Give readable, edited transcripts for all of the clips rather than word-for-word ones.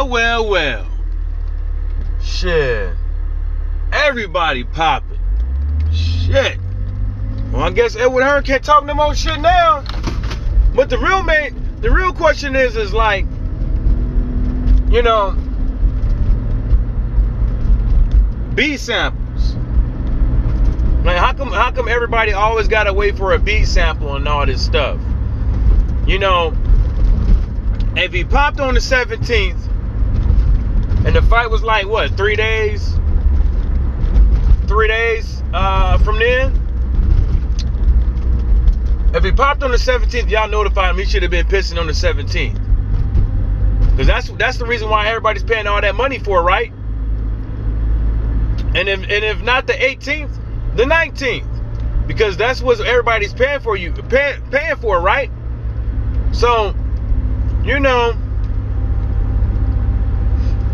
Well. Shit. Everybody popping. Shit. Well, I guess Edward Hearn can't talk no more shit now. But the real question is like, you know, B samples. Like, how come everybody always gotta wait for a B sample and all this stuff? You know, if he popped on the 17th, and the fight was like, what, 3 days? 3 days from then? If he popped on the 17th, y'all notified him he should have been pissing on the 17th. Because that's the reason why everybody's paying all that money for it, right? And if not the 18th, the 19th. Because that's what everybody's paying for, paying for, right? So, you know,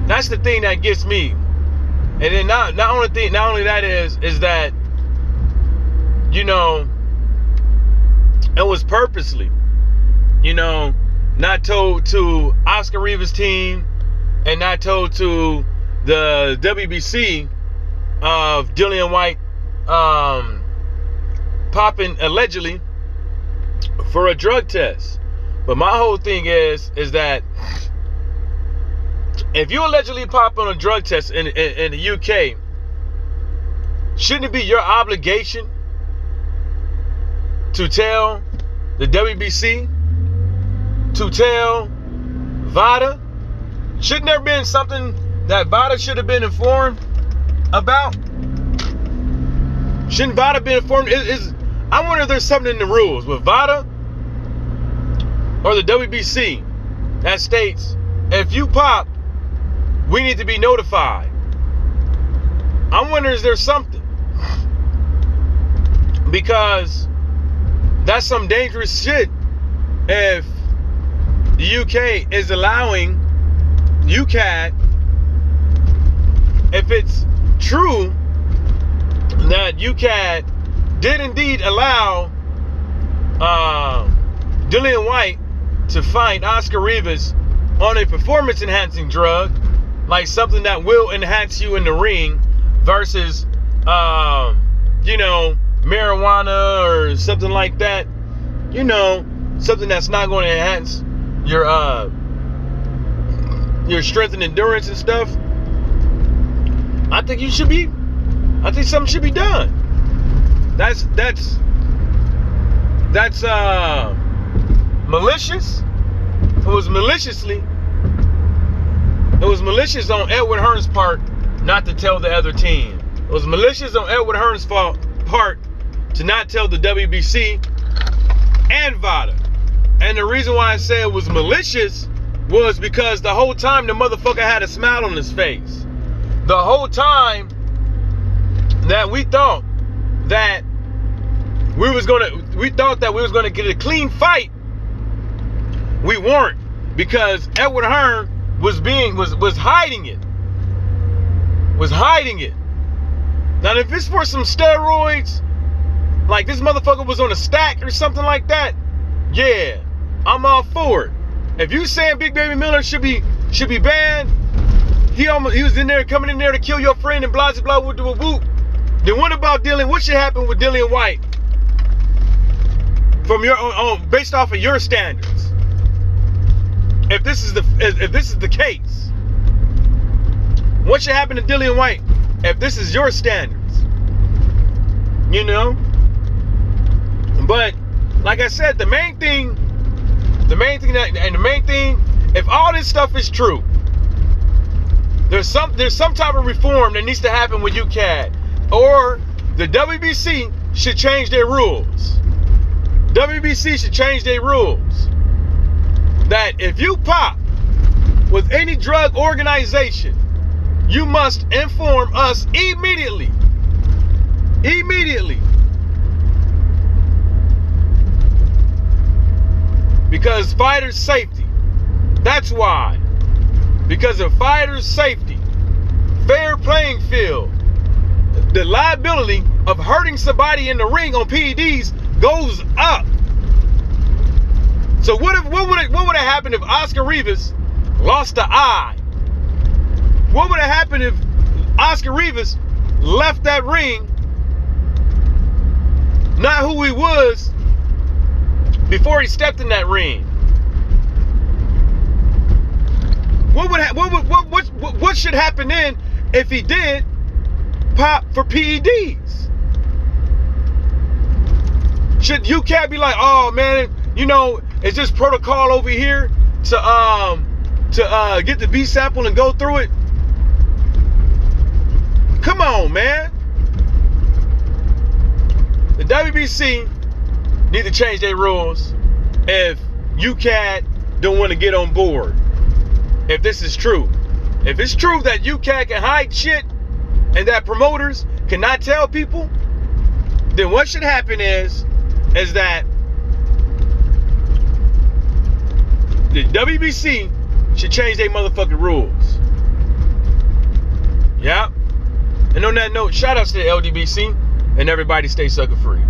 that's the thing that gets me. And then not only that is that, you know, it was purposely, you know, not told to Oscar Rivas' team and not told to the WBC of Dillian White popping allegedly for a drug test. But my whole thing is that if you allegedly pop on a drug test in the UK, shouldn't it be your obligation to tell the WBC, to tell VADA? Shouldn't there have been something that VADA should have been informed about? Shouldn't VADA be informed? I wonder if there's something in the rules with VADA or the WBC that states, if you pop, we need to be notified. I wonder, is there something? Because that's some dangerous shit if the UK is allowing UCAD, if it's true that UCAD did indeed allow Dillian White to find Oscar Rivas on a performance-enhancing drug, like something that will enhance you in the ring versus, you know, marijuana or something like that. You know, something that's not going to enhance your strength and endurance and stuff. I think something should be done. That's malicious. It was malicious on Edward Hearn's part not to tell the other team. It was malicious on Edward Hearn's part to not tell the WBC and VADA. And the reason why I say it was malicious was because the whole time the motherfucker had a smile on his face. The whole time that we thought that we was gonna get a clean fight, we weren't, because Edward Hearn was hiding it. Now, if it's for some steroids, like this motherfucker was on a stack or something like that, yeah, I'm all for it. If you saying Big Baby Miller should be banned, he was coming in there to kill your friend and blah blah whoop whoop. Then what about what should happen with Dillian White from your own, based off of your standards? If this is the case, what should happen to Dillian White if this is your standards? You know? But like I said, the main thing, if all this stuff is true, there's some type of reform that needs to happen with UCAD, or the WBC should change their rules. WBC should change their rules that if you pop with any drug organization, you must inform us immediately. Because fighters' safety. That's why. Because of fighters' safety. Fair playing field. The liability of hurting somebody in the ring on PEDs goes up. So what would have happened if Oscar Rivas lost the eye What would have happened if Oscar Rivas left that ring, not who he was before he stepped in that ring? What should happen then if he did pop for PEDs? Should UCAT be like, oh man, you know, it's just protocol over here to get the B sample and go through it? Come on, man. The WBC need to change their rules if UCAT don't want to get on board. If this is true. If it's true that UCAT can hide shit and that promoters cannot tell people, then what should happen is that the WBC should change their motherfucking rules. Yeah. And on that note, shout outs to the LDBC and everybody stay sucker free.